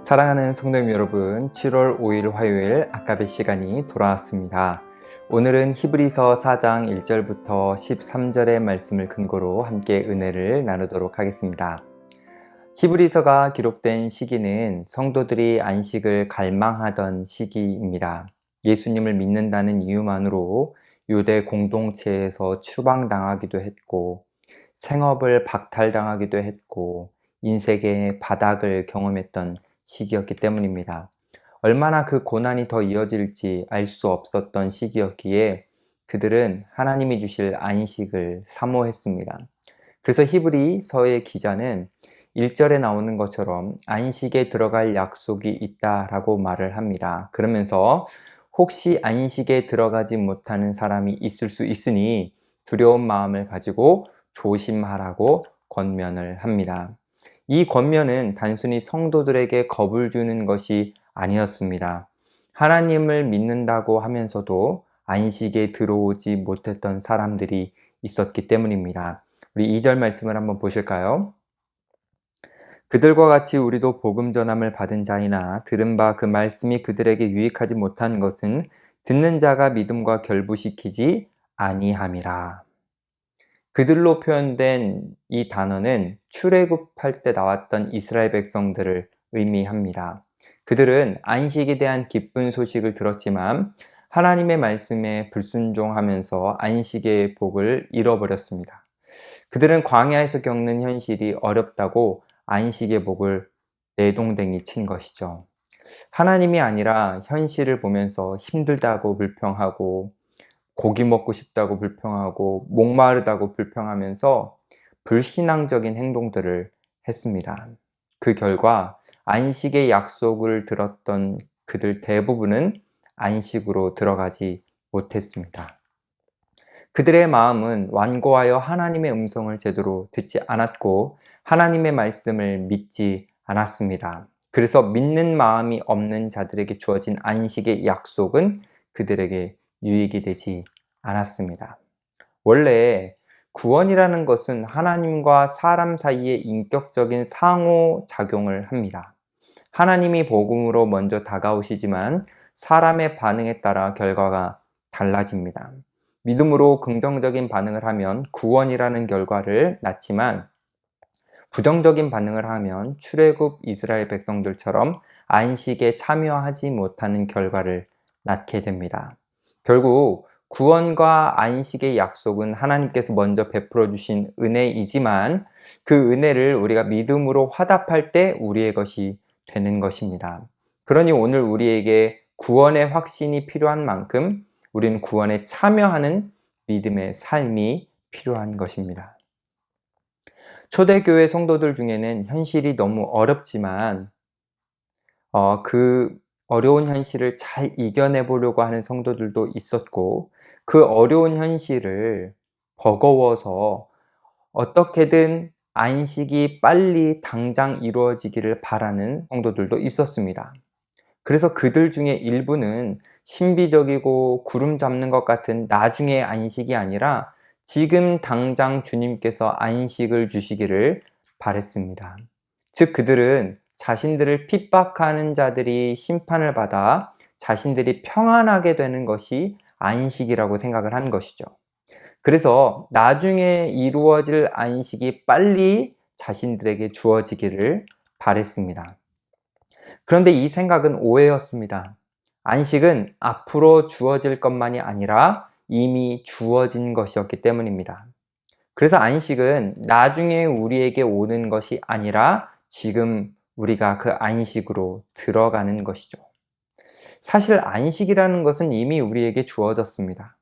사랑하는 성도님 여러분, 7월 5일 화요일 아까베 시간이 돌아왔습니다. 오늘은 히브리서 4장 1절부터 13절의 말씀을 근거로 함께 은혜를 나누도록 하겠습니다. 히브리서가 기록된 시기는 성도들이 안식을 갈망하던 시기입니다. 예수님을 믿는다는 이유만으로 유대 공동체에서 추방당하기도 했고, 생업을 박탈당하기도 했고, 인생의 바닥을 경험했던 시기였기 때문입니다. 얼마나 그 고난이 더 이어질지 알 수 없었던 시기였기에 그들은 하나님이 주실 안식을 사모했습니다. 그래서 히브리서의 기자는 1절에 나오는 것처럼 안식에 들어갈 약속이 있다라고 말을 합니다. 그러면서 혹시 안식에 들어가지 못하는 사람이 있을 수 있으니 두려운 마음을 가지고 조심하라고 권면을 합니다. 이 권면은 단순히 성도들에게 겁을 주는 것이 아니었습니다. 하나님을 믿는다고 하면서도 안식에 들어오지 못했던 사람들이 있었기 때문입니다. 우리 2절 말씀을 한번 보실까요? 그들과 같이 우리도 복음 전함을 받은 자이나 들은 바 그 말씀이 그들에게 유익하지 못한 것은 듣는 자가 믿음과 결부시키지 아니함이라. 그들로 표현된 이 단어는 출애굽할 때 나왔던 이스라엘 백성들을 의미합니다. 그들은 안식에 대한 기쁜 소식을 들었지만 하나님의 말씀에 불순종하면서 안식의 복을 잃어버렸습니다. 그들은 광야에서 겪는 현실이 어렵다고 안식의 복을 내동댕이 친 것이죠. 하나님이 아니라 현실을 보면서 힘들다고 불평하고 고기 먹고 싶다고 불평하고 목마르다고 불평하면서 불신앙적인 행동들을 했습니다. 그 결과 안식의 약속을 들었던 그들 대부분은 안식으로 들어가지 못했습니다. 그들의 마음은 완고하여 하나님의 음성을 제대로 듣지 않았고 하나님의 말씀을 믿지 않았습니다. 그래서 믿는 마음이 없는 자들에게 주어진 안식의 약속은 그들에게 유익이 되지 않았습니다. 원래 구원이라는 것은 하나님과 사람 사이의 인격적인 상호작용을 합니다. 하나님이 복음으로 먼저 다가오시지만 사람의 반응에 따라 결과가 달라집니다. 믿음으로 긍정적인 반응을 하면 구원이라는 결과를 낳지만 부정적인 반응을 하면 출애굽 이스라엘 백성들처럼 안식에 참여하지 못하는 결과를 낳게 됩니다. 결국 구원과 안식의 약속은 하나님께서 먼저 베풀어 주신 은혜이지만 그 은혜를 우리가 믿음으로 화답할 때 우리의 것이 되는 것입니다. 그러니 오늘 우리에게 구원의 확신이 필요한 만큼 우리는 구원에 참여하는 믿음의 삶이 필요한 것입니다. 초대교회 성도들 중에는 현실이 너무 어렵지만 그 어려운 현실을 잘 이겨내 보려고 하는 성도들도 있었고 그 어려운 현실을 버거워서 어떻게든 안식이 빨리 당장 이루어지기를 바라는 성도들도 있었습니다. 그래서 그들 중에 일부는 신비적이고 구름 잡는 것 같은 나중의 안식이 아니라 지금 당장 주님께서 안식을 주시기를 바랬습니다. 즉 그들은 자신들을 핍박하는 자들이 심판을 받아 자신들이 평안하게 되는 것이 안식이라고 생각을 한 것이죠. 그래서 나중에 이루어질 안식이 빨리 자신들에게 주어지기를 바랬습니다. 그런데 이 생각은 오해였습니다. 안식은 앞으로 주어질 것만이 아니라 이미 주어진 것이었기 때문입니다. 그래서 안식은 나중에 우리에게 오는 것이 아니라 지금 우리가 그 안식으로 들어가는 것이죠. 사실 안식이라는 것은 이미 우리에게 주어졌습니다.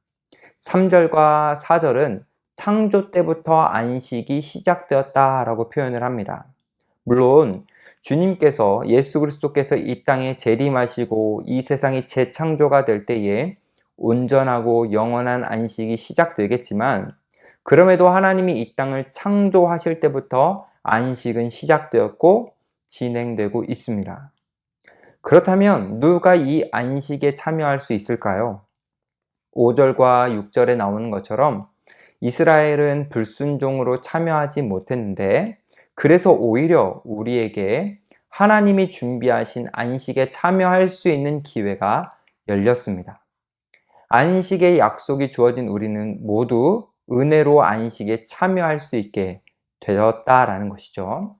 3절과 4절은 창조 때부터 안식이 시작되었다라고 표현을 합니다. 물론 주님께서 예수 그리스도께서 이 땅에 재림하시고 이 세상이 재창조가 될 때에 온전하고 영원한 안식이 시작되겠지만 그럼에도 하나님이 이 땅을 창조하실 때부터 안식은 시작되었고 진행되고 있습니다. 그렇다면 누가 이 안식에 참여할 수 있을까요? 5절과 6절에 나오는 것처럼 이스라엘은 불순종으로 참여하지 못했는데 그래서 오히려 우리에게 하나님이 준비하신 안식에 참여할 수 있는 기회가 열렸습니다. 안식의 약속이 주어진 우리는 모두 은혜로 안식에 참여할 수 있게 되었다라는 것이죠.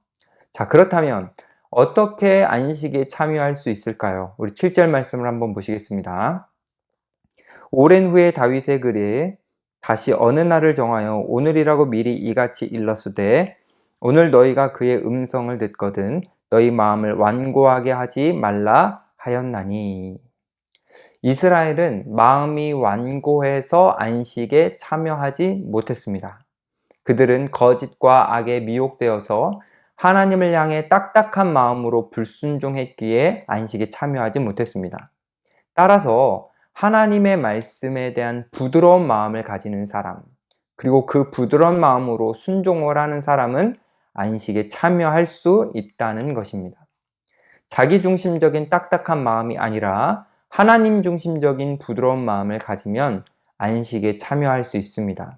자, 그렇다면 어떻게 안식에 참여할 수 있을까요? 우리 7절 말씀을 한번 보시겠습니다. 오랜 후에 다윗의 글에 다시 어느 날을 정하여 오늘이라고 미리 이같이 일렀으되 오늘 너희가 그의 음성을 듣거든 너희 마음을 완고하게 하지 말라 하였나니. 이스라엘은 마음이 완고해서 안식에 참여하지 못했습니다. 그들은 거짓과 악에 미혹되어서 하나님을 향해 딱딱한 마음으로 불순종했기에 안식에 참여하지 못했습니다. 따라서 하나님의 말씀에 대한 부드러운 마음을 가지는 사람, 그리고 그 부드러운 마음으로 순종을 하는 사람은 안식에 참여할 수 있다는 것입니다. 자기중심적인 딱딱한 마음이 아니라 하나님 중심적인 부드러운 마음을 가지면 안식에 참여할 수 있습니다.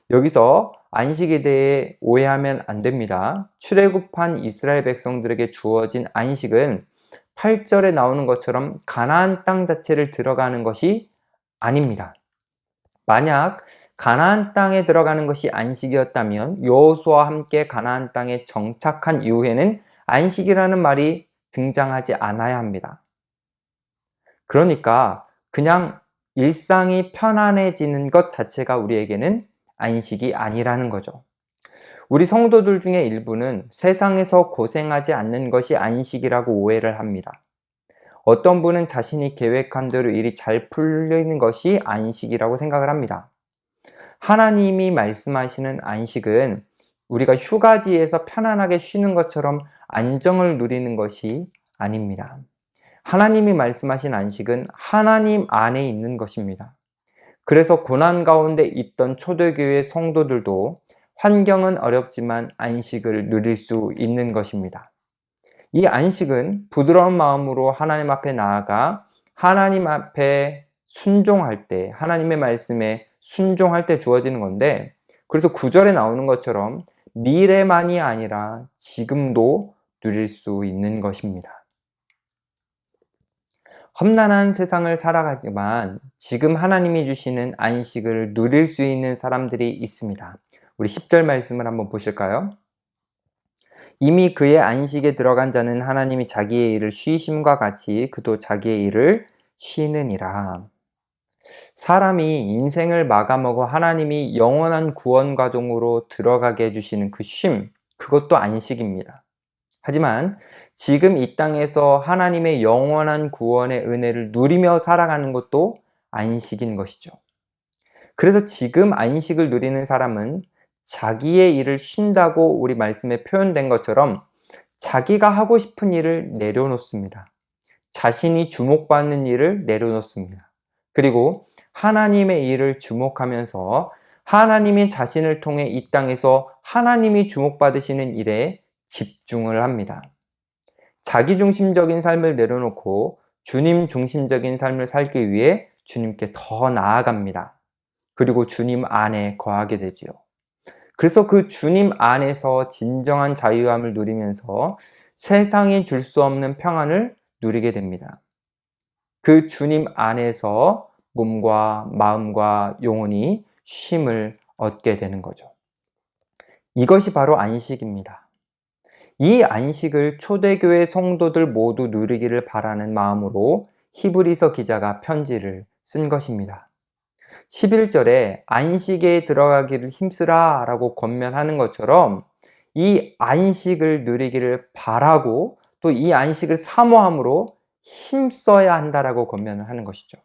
여기서 안식에 대해 오해하면 안 됩니다. 출애굽한 이스라엘 백성들에게 주어진 안식은 8절에 나오는 것처럼 가나안 땅 자체를 들어가는 것이 아닙니다. 만약 가나안 땅에 들어가는 것이 안식이었다면 여호수아와 함께 가나안 땅에 정착한 이후에는 안식이라는 말이 등장하지 않아야 합니다. 그러니까 그냥 일상이 편안해지는 것 자체가 우리에게는 안식이 아니라는 거죠. 우리 성도들 중에 일부는 세상에서 고생하지 않는 것이 안식이라고 오해를 합니다. 어떤 분은 자신이 계획한 대로 일이 잘 풀리는 것이 안식이라고 생각을 합니다. 하나님이 말씀하시는 안식은 우리가 휴가지에서 편안하게 쉬는 것처럼 안정을 누리는 것이 아닙니다. 하나님이 말씀하신 안식은 하나님 안에 있는 것입니다. 그래서 고난 가운데 있던 초대교회 성도들도 환경은 어렵지만 안식을 누릴 수 있는 것입니다. 이 안식은 부드러운 마음으로 하나님 앞에 나아가 하나님 앞에 순종할 때, 하나님의 말씀에 순종할 때 주어지는 건데, 그래서 9절에 나오는 것처럼 미래만이 아니라 지금도 누릴 수 있는 것입니다. 험난한 세상을 살아가지만 지금 하나님이 주시는 안식을 누릴 수 있는 사람들이 있습니다. 우리 10절 말씀을 한번 보실까요? 이미 그의 안식에 들어간 자는 하나님이 자기의 일을 쉬심과 같이 그도 자기의 일을 쉬느니라. 사람이 인생을 마감하고 하나님이 영원한 구원 과정으로 들어가게 해주시는 그 쉼, 그것도 안식입니다. 하지만 지금 이 땅에서 하나님의 영원한 구원의 은혜를 누리며 살아가는 것도 안식인 것이죠. 그래서 지금 안식을 누리는 사람은 자기의 일을 쉰다고 우리 말씀에 표현된 것처럼 자기가 하고 싶은 일을 내려놓습니다. 자신이 주목받는 일을 내려놓습니다. 그리고 하나님의 일을 주목하면서 하나님이 자신을 통해 이 땅에서 하나님이 주목받으시는 일에 집중을 합니다. 자기중심적인 삶을 내려놓고 주님 중심적인 삶을 살기 위해 주님께 더 나아갑니다. 그리고 주님 안에 거하게 되지요. 그래서 그 주님 안에서 진정한 자유함을 누리면서 세상이 줄 수 없는 평안을 누리게 됩니다. 그 주님 안에서 몸과 마음과 영혼이 쉼을 얻게 되는 거죠. 이것이 바로 안식입니다. 이 안식을 초대교회 성도들 모두 누리기를 바라는 마음으로 히브리서 기자가 편지를 쓴 것입니다. 11절에 안식에 들어가기를 힘쓰라 라고 권면하는 것처럼 이 안식을 누리기를 바라고 또 이 안식을 사모함으로 힘써야 한다라고 권면을 하는 것이죠.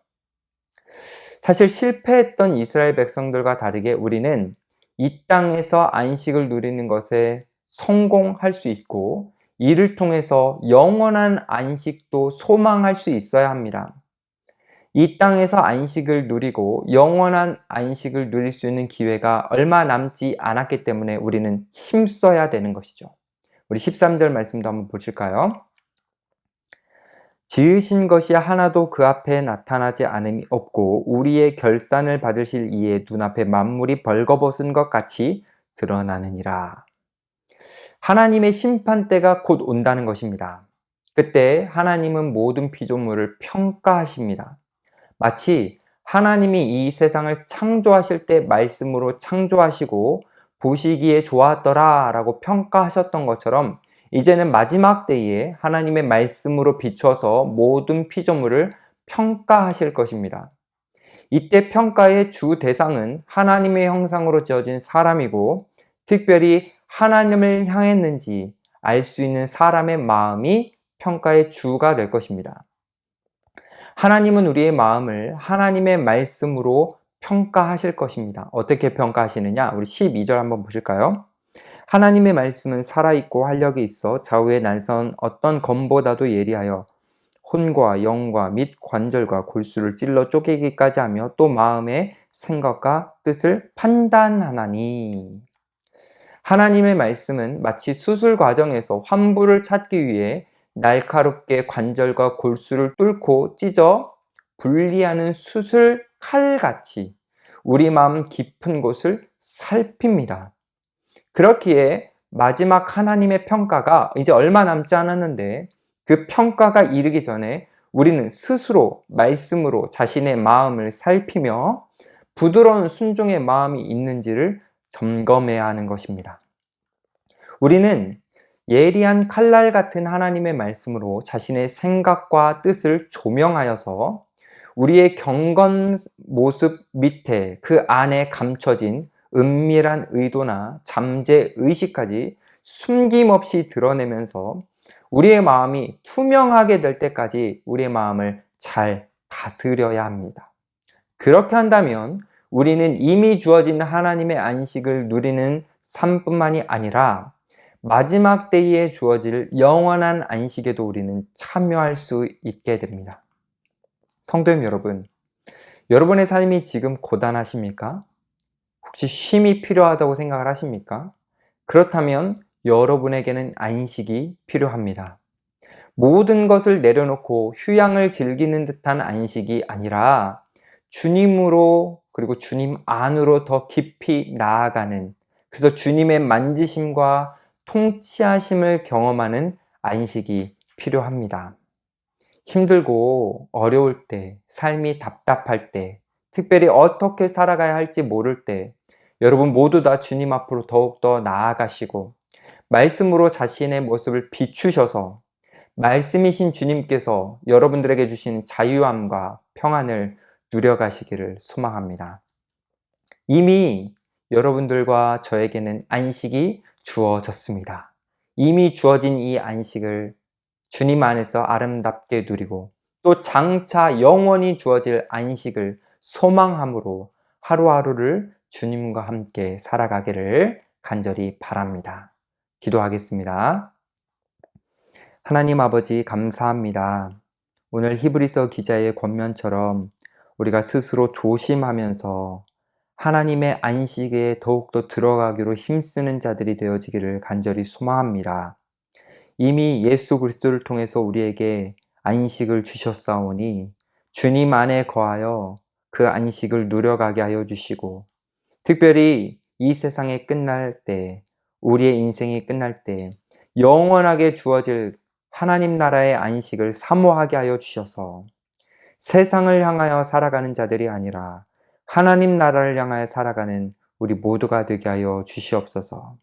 사실 실패했던 이스라엘 백성들과 다르게 우리는 이 땅에서 안식을 누리는 것에 성공할 수 있고 이를 통해서 영원한 안식도 소망할 수 있어야 합니다. 이 땅에서 안식을 누리고 영원한 안식을 누릴 수 있는 기회가 얼마 남지 않았기 때문에 우리는 힘써야 되는 것이죠. 우리 13절 말씀도 한번 보실까요? 지으신 것이 하나도 그 앞에 나타나지 않음이 없고 우리의 결산을 받으실 이의 눈앞에 만물이 벌거벗은 것 같이 드러나느니라. 하나님의 심판대가 곧 온다는 것입니다. 그때 하나님은 모든 피조물을 평가하십니다. 마치 하나님이 이 세상을 창조하실 때 말씀으로 창조하시고 보시기에 좋았더라 라고 평가하셨던 것처럼 이제는 마지막 때에 하나님의 말씀으로 비춰서 모든 피조물을 평가하실 것입니다. 이때 평가의 주 대상은 하나님의 형상으로 지어진 사람이고 특별히 하나님을 향했는지 알 수 있는 사람의 마음이 평가의 주가 될 것입니다. 하나님은 우리의 마음을 하나님의 말씀으로 평가하실 것입니다. 어떻게 평가하시느냐? 우리 12절 한번 보실까요? 하나님의 말씀은 살아있고 활력이 있어 좌우에 날선 어떤 검보다도 예리하여 혼과 영과 및 관절과 골수를 찔러 쪼개기까지 하며 또 마음의 생각과 뜻을 판단하나니. 하나님의 말씀은 마치 수술 과정에서 환부를 찾기 위해 날카롭게 관절과 골수를 뚫고 찢어 분리하는 수술 칼같이 우리 마음 깊은 곳을 살핍니다. 그렇기에 마지막 하나님의 평가가 이제 얼마 남지 않았는데 그 평가가 이르기 전에 우리는 스스로 말씀으로 자신의 마음을 살피며 부드러운 순종의 마음이 있는지를 점검해야 하는 것입니다. 우리는 예리한 칼날 같은 하나님의 말씀으로 자신의 생각과 뜻을 조명하여서 우리의 경건 모습 밑에 그 안에 감춰진 은밀한 의도나 잠재 의식까지 숨김없이 드러내면서 우리의 마음이 투명하게 될 때까지 우리의 마음을 잘 다스려야 합니다. 그렇게 한다면 우리는 이미 주어진 하나님의 안식을 누리는 삶뿐만이 아니라 마지막 때에 주어질 영원한 안식에도 우리는 참여할 수 있게 됩니다. 성도님 여러분, 여러분의 삶이 지금 고단하십니까? 혹시 쉼이 필요하다고 생각을 하십니까? 그렇다면 여러분에게는 안식이 필요합니다. 모든 것을 내려놓고 휴양을 즐기는 듯한 안식이 아니라 주님으로 그리고 주님 안으로 더 깊이 나아가는, 그래서 주님의 만지심과 통치하심을 경험하는 안식이 필요합니다. 힘들고 어려울 때, 삶이 답답할 때, 특별히 어떻게 살아가야 할지 모를 때 여러분 모두 다 주님 앞으로 더욱더 나아가시고 말씀으로 자신의 모습을 비추셔서 말씀이신 주님께서 여러분들에게 주신 자유함과 평안을 누려가시기를 소망합니다. 이미 여러분들과 저에게는 안식이 주어졌습니다. 이미 주어진 이 안식을 주님 안에서 아름답게 누리고 또 장차 영원히 주어질 안식을 소망함으로 하루하루를 주님과 함께 살아가기를 간절히 바랍니다. 기도하겠습니다. 하나님 아버지 감사합니다. 오늘 히브리서 기자의 권면처럼 우리가 스스로 조심하면서 하나님의 안식에 더욱더 들어가기로 힘쓰는 자들이 되어지기를 간절히 소망합니다. 이미 예수 그리스도를 통해서 우리에게 안식을 주셨사오니 주님 안에 거하여 그 안식을 누려가게 하여 주시고 특별히 이 세상이 끝날 때, 우리의 인생이 끝날 때 영원하게 주어질 하나님 나라의 안식을 사모하게 하여 주셔서 세상을 향하여 살아가는 자들이 아니라 하나님 나라를 향하여 살아가는 우리 모두가 되게 하여 주시옵소서.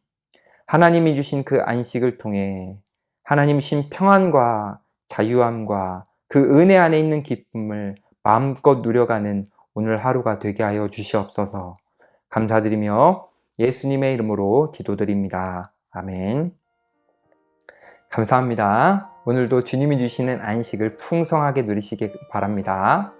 하나님이 주신 그 안식을 통해 하나님 신 평안과 자유함과 그 은혜 안에 있는 기쁨을 마음껏 누려가는 오늘 하루가 되게 하여 주시옵소서. 감사드리며 예수님의 이름으로 기도드립니다. 아멘. 감사합니다. 오늘도 주님이 주시는 안식을 풍성하게 누리시기 바랍니다.